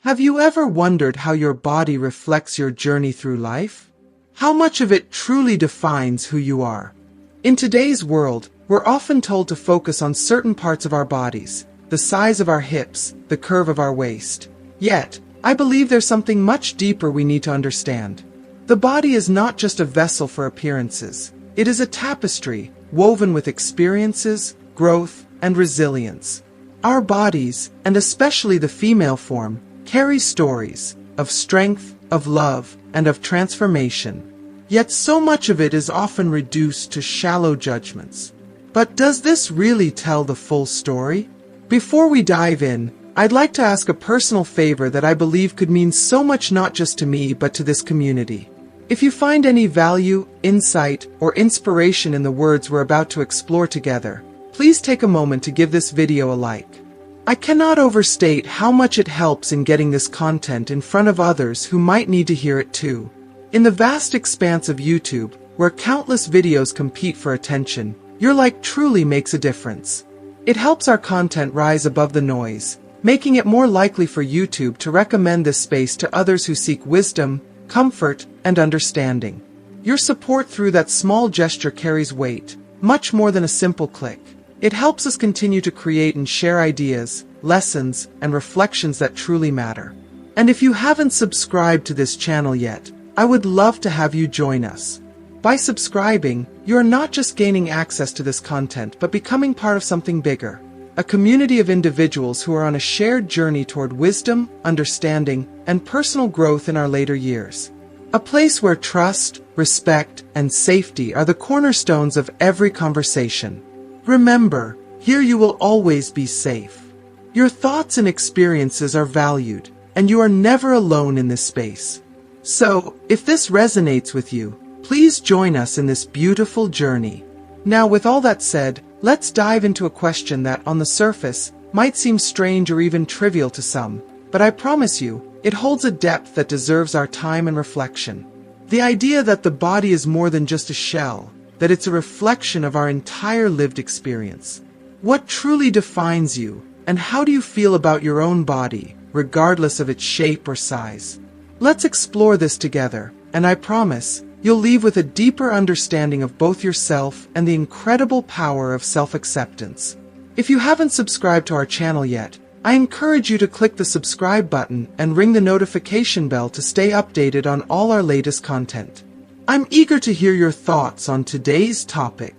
Have you ever wondered how your body reflects your journey through life? How much of it truly defines who you are? In today's world, we're often told to focus on certain parts of our bodies, the size of our hips, the curve of our waist. Yet, I believe there's something much deeper we need to understand. The body is not just a vessel for appearances. It is a tapestry, woven with experiences, growth, and resilience. Our bodies, and especially the female form, carry stories of strength, of love, and of transformation. Yet so much of it is often reduced to shallow judgments. But does this really tell the full story? Before we dive in, I'd like to ask a personal favor that I believe could mean so much not just to me but to this community. If you find any value, insight, or inspiration in the words we're about to explore together, please take a moment to give this video a like. I cannot overstate how much it helps in getting this content in front of others who might need to hear it too. In the vast expanse of YouTube, where countless videos compete for attention, your like truly makes a difference. It helps our content rise above the noise, making it more likely for YouTube to recommend this space to others who seek wisdom, comfort, and understanding. Your support through that small gesture carries weight, much more than a simple click. It helps us continue to create and share ideas, lessons, and reflections that truly matter. And if you haven't subscribed to this channel yet, I would love to have you join us. By subscribing, you are not just gaining access to this content but becoming part of something bigger. A community of individuals who are on a shared journey toward wisdom, understanding, and personal growth in our later years. A place where trust, respect, and safety are the cornerstones of every conversation. Remember, here you will always be safe. Your thoughts and experiences are valued, and you are never alone in this space. So, if this resonates with you, please join us in this beautiful journey. Now, with all that said, let's dive into a question that, on the surface, might seem strange or even trivial to some, but I promise you, it holds a depth that deserves our time and reflection. The idea that the body is more than just a shell, that it's a reflection of our entire lived experience. What truly defines you, and how do you feel about your own body, regardless of its shape or size? Let's explore this together, and I promise, you'll leave with a deeper understanding of both yourself and the incredible power of self-acceptance. If you haven't subscribed to our channel yet, I encourage you to click the subscribe button and ring the notification bell to stay updated on all our latest content. I'm eager to hear your thoughts on today's topic.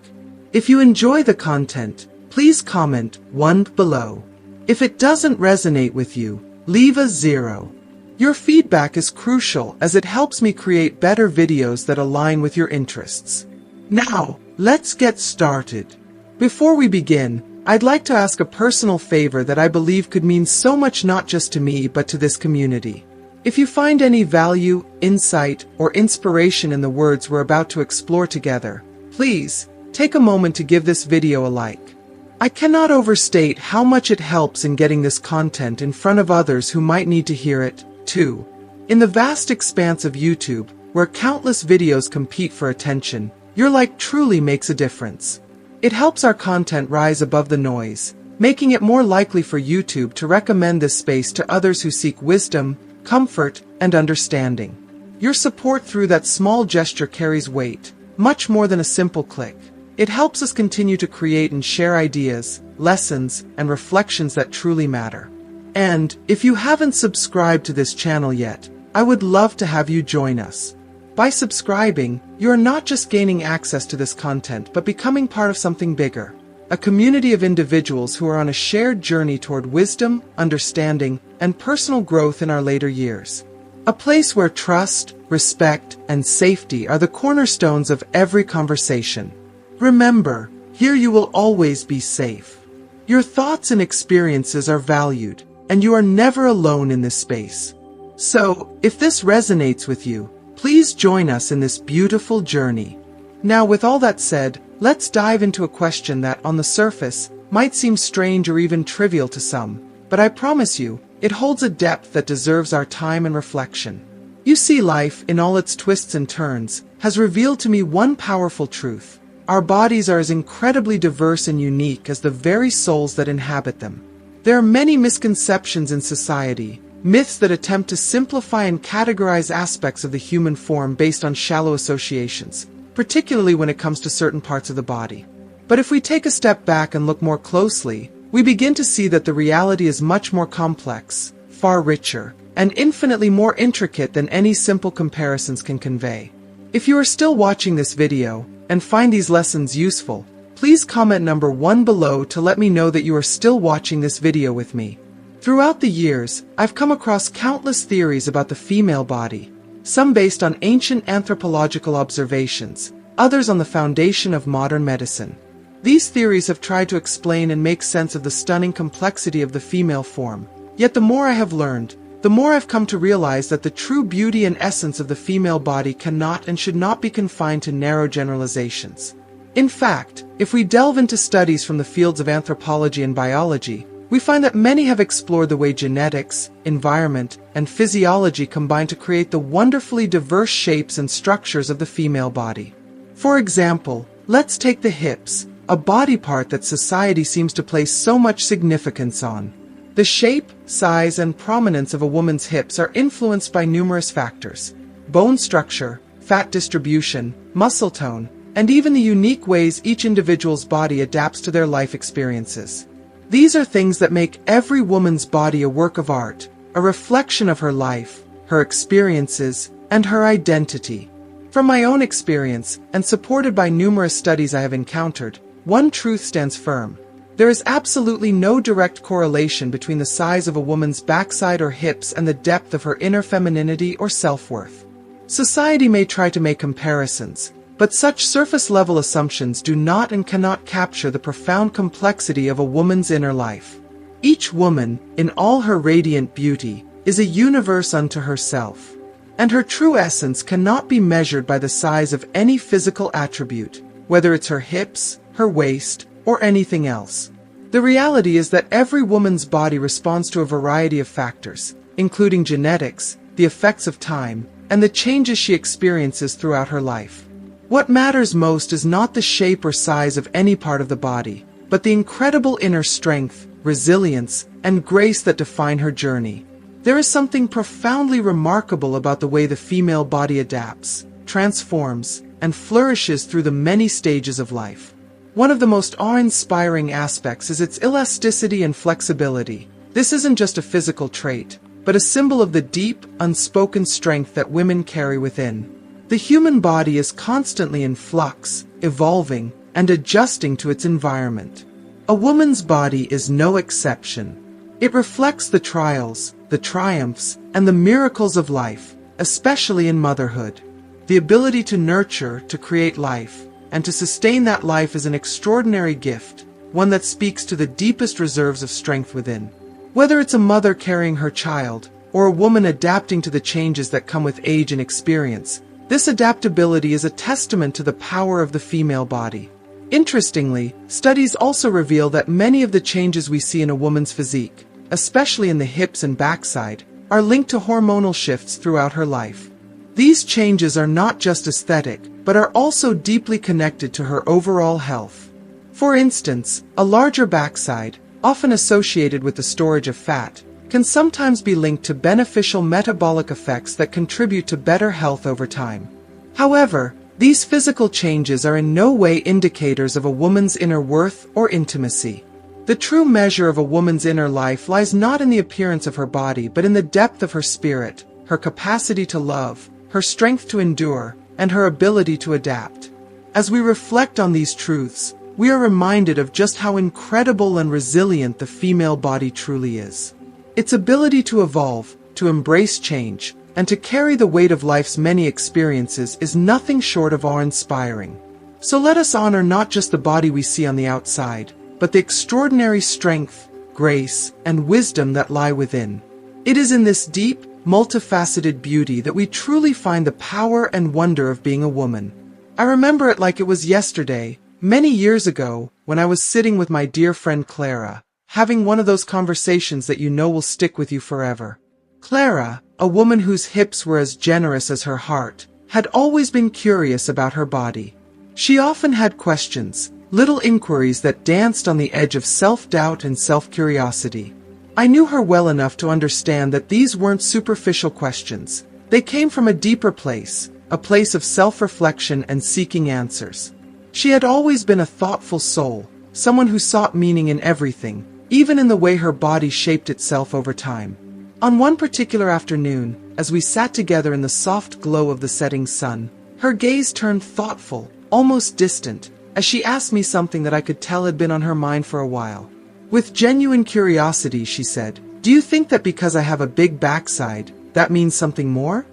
If you enjoy the content, please comment 1 below. If it doesn't resonate with you, leave a 0. Your feedback is crucial as it helps me create better videos that align with your interests. Now, let's get started. Before we begin, I'd like to ask a personal favor that I believe could mean so much not just to me but to this community. If you find any value, insight, or inspiration in the words we're about to explore together, please take a moment to give this video a like. I cannot overstate how much it helps in getting this content in front of others who might need to hear it too. In the vast expanse of YouTube, where countless videos compete for attention, your like truly makes a difference. It helps our content rise above the noise, making it more likely for YouTube to recommend this space to others who seek wisdom, comfort, and understanding. Your support through that small gesture carries weight, much more than a simple click. It helps us continue to create and share ideas, lessons, and reflections that truly matter. And, if you haven't subscribed to this channel yet, I would love to have you join us. By subscribing, you are not just gaining access to this content but becoming part of something bigger. A community of individuals who are on a shared journey toward wisdom, understanding, and personal growth in our later years. A place where trust, respect, and safety are the cornerstones of every conversation. Remember, here you will always be safe. Your thoughts and experiences are valued, and you are never alone in this space. So, if this resonates with you, please join us in this beautiful journey. Now, with all that said, let's dive into a question that, on the surface, might seem strange or even trivial to some, but I promise you, it holds a depth that deserves our time and reflection. You see, life, in all its twists and turns, has revealed to me one powerful truth. Our bodies are as incredibly diverse and unique as the very souls that inhabit them. There are many misconceptions in society, myths that attempt to simplify and categorize aspects of the human form based on shallow associations, particularly when it comes to certain parts of the body. But if we take a step back and look more closely, we begin to see that the reality is much more complex, far richer, and infinitely more intricate than any simple comparisons can convey. If you are still watching this video, and find these lessons useful, please comment number 1 below to let me know that you are still watching this video with me. Throughout the years, I've come across countless theories about the female body, some based on ancient anthropological observations, others on the foundation of modern medicine. These theories have tried to explain and make sense of the stunning complexity of the female form. Yet the more I have learned, the more I've come to realize that the true beauty and essence of the female body cannot and should not be confined to narrow generalizations. In fact, if we delve into studies from the fields of anthropology and biology, we find that many have explored the way genetics, environment, and physiology combine to create the wonderfully diverse shapes and structures of the female body. For example, let's take the hips, a body part that society seems to place so much significance on. The shape, size, and prominence of a woman's hips are influenced by numerous factors: bone structure, fat distribution, muscle tone, and even the unique ways each individual's body adapts to their life experiences. These are things that make every woman's body a work of art, a reflection of her life, her experiences, and her identity. From my own experience, and supported by numerous studies I have encountered, one truth stands firm. There is absolutely no direct correlation between the size of a woman's backside or hips and the depth of her inner femininity or self-worth. Society may try to make comparisons, but such surface-level assumptions do not and cannot capture the profound complexity of a woman's inner life. Each woman, in all her radiant beauty, is a universe unto herself, and her true essence cannot be measured by the size of any physical attribute, whether it's her hips, her waist, or anything else. The reality is that every woman's body responds to a variety of factors, including genetics, the effects of time, and the changes she experiences throughout her life. What matters most is not the shape or size of any part of the body, but the incredible inner strength, resilience, and grace that define her journey. There is something profoundly remarkable about the way the female body adapts, transforms, and flourishes through the many stages of life. One of the most awe-inspiring aspects is its elasticity and flexibility. This isn't just a physical trait, but a symbol of the deep, unspoken strength that women carry within. The human body is constantly in flux, evolving, and adjusting to its environment. A woman's body is no exception. It reflects the trials, the triumphs, and the miracles of life, especially in motherhood. The ability to nurture, to create life, and to sustain that life is an extraordinary gift, one that speaks to the deepest reserves of strength within. Whether it's a mother carrying her child, or a woman adapting to the changes that come with age and experience, this adaptability is a testament to the power of the female body. Interestingly, studies also reveal that many of the changes we see in a woman's physique, especially in the hips and backside, are linked to hormonal shifts throughout her life. These changes are not just aesthetic, but are also deeply connected to her overall health. For instance, a larger backside, often associated with the storage of fat, can sometimes be linked to beneficial metabolic effects that contribute to better health over time. However, these physical changes are in no way indicators of a woman's inner worth or intimacy. The true measure of a woman's inner life lies not in the appearance of her body but in the depth of her spirit, her capacity to love, her strength to endure, and her ability to adapt. As we reflect on these truths, we are reminded of just how incredible and resilient the female body truly is. Its ability to evolve, to embrace change, and to carry the weight of life's many experiences is nothing short of awe-inspiring. So let us honor not just the body we see on the outside, but the extraordinary strength, grace, and wisdom that lie within. It is in this deep, multifaceted beauty that we truly find the power and wonder of being a woman. I remember it like it was yesterday, many years ago, when I was sitting with my dear friend Clara, having one of those conversations that you know will stick with you forever. Clara, a woman whose hips were as generous as her heart, had always been curious about her body. She often had questions, little inquiries that danced on the edge of self-doubt and self-curiosity. I knew her well enough to understand that these weren't superficial questions. They came from a deeper place, a place of self-reflection and seeking answers. She had always been a thoughtful soul, someone who sought meaning in everything, even in the way her body shaped itself over time. On one particular afternoon, as we sat together in the soft glow of the setting sun, her gaze turned thoughtful, almost distant, as she asked me something that I could tell had been on her mind for a while. With genuine curiosity, she said, "Do you think that because I have a big backside, that means something more?"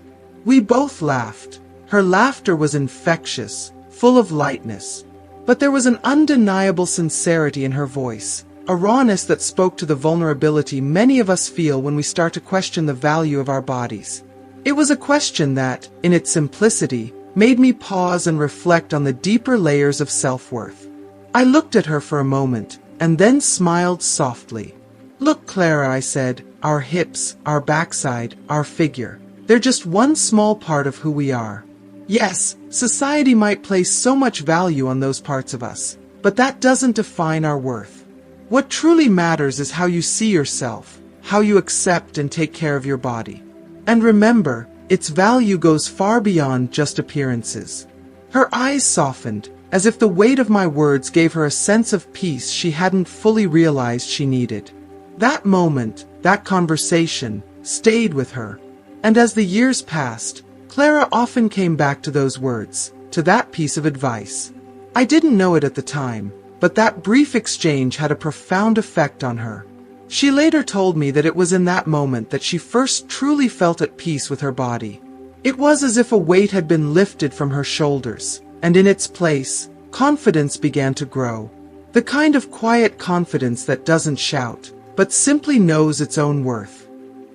We both laughed. Her laughter was infectious, full of lightness. But there was an undeniable sincerity in her voice, a rawness that spoke to the vulnerability many of us feel when we start to question the value of our bodies. It was a question that, in its simplicity, made me pause and reflect on the deeper layers of self-worth. I looked at her for a moment, and then smiled softly. "Look, Clara," I said, "our hips, our backside, our figure, they're just one small part of who we are. Yes, society might place so much value on those parts of us, but that doesn't define our worth. What truly matters is how you see yourself, how you accept and take care of your body. And remember, its value goes far beyond just appearances." Her eyes softened, as if the weight of my words gave her a sense of peace she hadn't fully realized she needed. That moment, that conversation, stayed with her. And as the years passed, Clara often came back to those words, to that piece of advice. I didn't know it at the time, but that brief exchange had a profound effect on her. She later told me that it was in that moment that she first truly felt at peace with her body. It was as if a weight had been lifted from her shoulders, and in its place, confidence began to grow. The kind of quiet confidence that doesn't shout, but simply knows its own worth.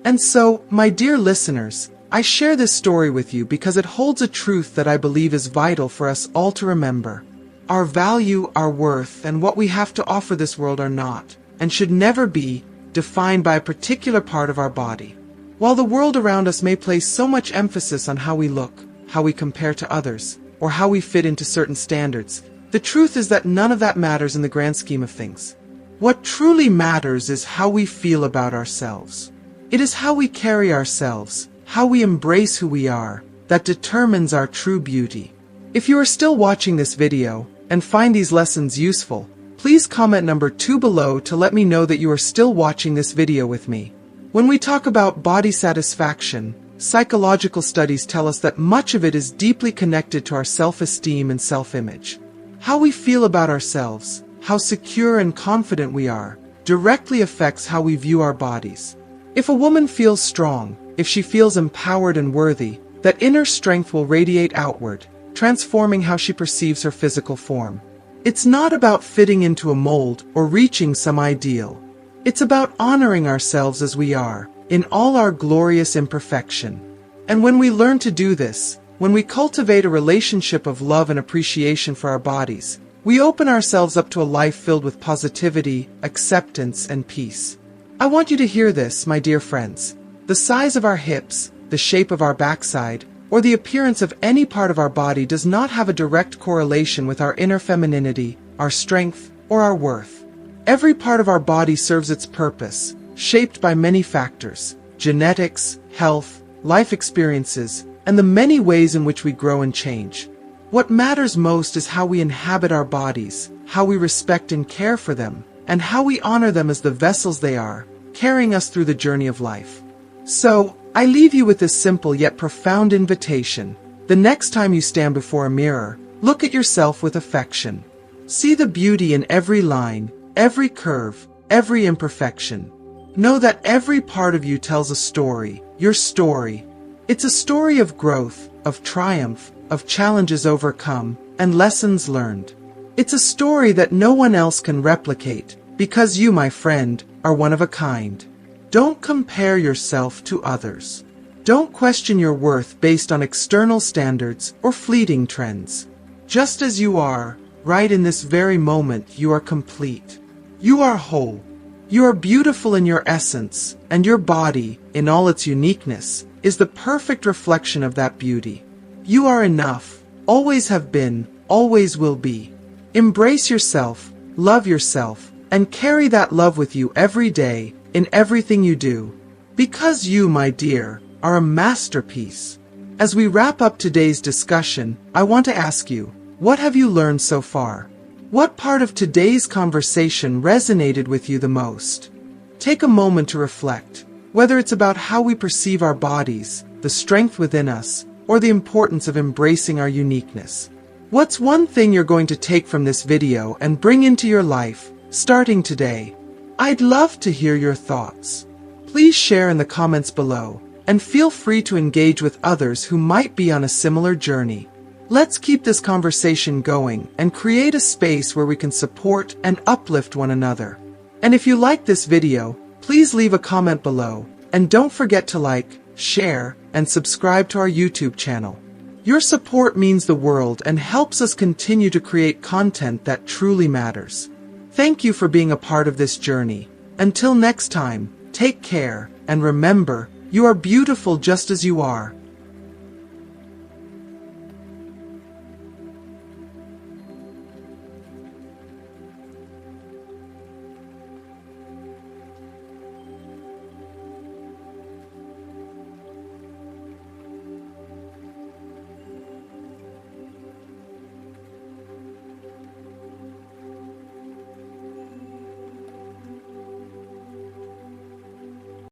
And so, my dear listeners, I share this story with you because it holds a truth that I believe is vital for us all to remember. Our value, our worth, and what we have to offer this world are not, and should never be, defined by a particular part of our body. While the world around us may place so much emphasis on how we look, how we compare to others, or how we fit into certain standards, the truth is that none of that matters in the grand scheme of things. What truly matters is how we feel about ourselves. It is how we carry ourselves, how we embrace who we are, that determines our true beauty. If you are still watching this video, and find these lessons useful, please comment number 2 below to let me know that you are still watching this video with me. When we talk about body satisfaction, psychological studies tell us that much of it is deeply connected to our self-esteem and self-image. How we feel about ourselves, how secure and confident we are, directly affects how we view our bodies. If a woman feels strong, if she feels empowered and worthy, that inner strength will radiate outward, transforming how she perceives her physical form. It's not about fitting into a mold or reaching some ideal. It's about honoring ourselves as we are, in all our glorious imperfection. And when we learn to do this, when we cultivate a relationship of love and appreciation for our bodies, we open ourselves up to a life filled with positivity, acceptance, and peace. I want you to hear this, my dear friends. The size of our hips, the shape of our backside, or the appearance of any part of our body does not have a direct correlation with our inner femininity, our strength, or our worth. Every part of our body serves its purpose, shaped by many factors: genetics, health, life experiences, and the many ways in which we grow and change. What matters most is how we inhabit our bodies, how we respect and care for them, and how we honor them as the vessels they are, carrying us through the journey of life. So, I leave you with this simple yet profound invitation. The next time you stand before a mirror, look at yourself with affection. See the beauty in every line, every curve, every imperfection. Know that every part of you tells a story, your story. It's a story of growth, of triumph, of challenges overcome, and lessons learned. It's a story that no one else can replicate, because you, my friend, are one of a kind. Don't compare yourself to others. Don't question your worth based on external standards or fleeting trends. Just as you are, right in this very moment, you are complete. You are whole. You are beautiful in your essence, and your body, in all its uniqueness, is the perfect reflection of that beauty. You are enough, always have been, always will be. Embrace yourself, love yourself, and carry that love with you every day, in everything you do. Because you, my dear, are a masterpiece. As we wrap up today's discussion, I want to ask you, what have you learned so far? What part of today's conversation resonated with you the most? Take a moment to reflect, whether it's about how we perceive our bodies, the strength within us, or the importance of embracing our uniqueness. What's one thing you're going to take from this video and bring into your life, starting today? I'd love to hear your thoughts. Please share in the comments below, and feel free to engage with others who might be on a similar journey. Let's keep this conversation going and create a space where we can support and uplift one another. And if you like this video, please leave a comment below, and don't forget to like, share, and subscribe to our YouTube channel. Your support means the world and helps us continue to create content that truly matters. Thank you for being a part of this journey. Until next time, take care, and remember, you are beautiful just as you are.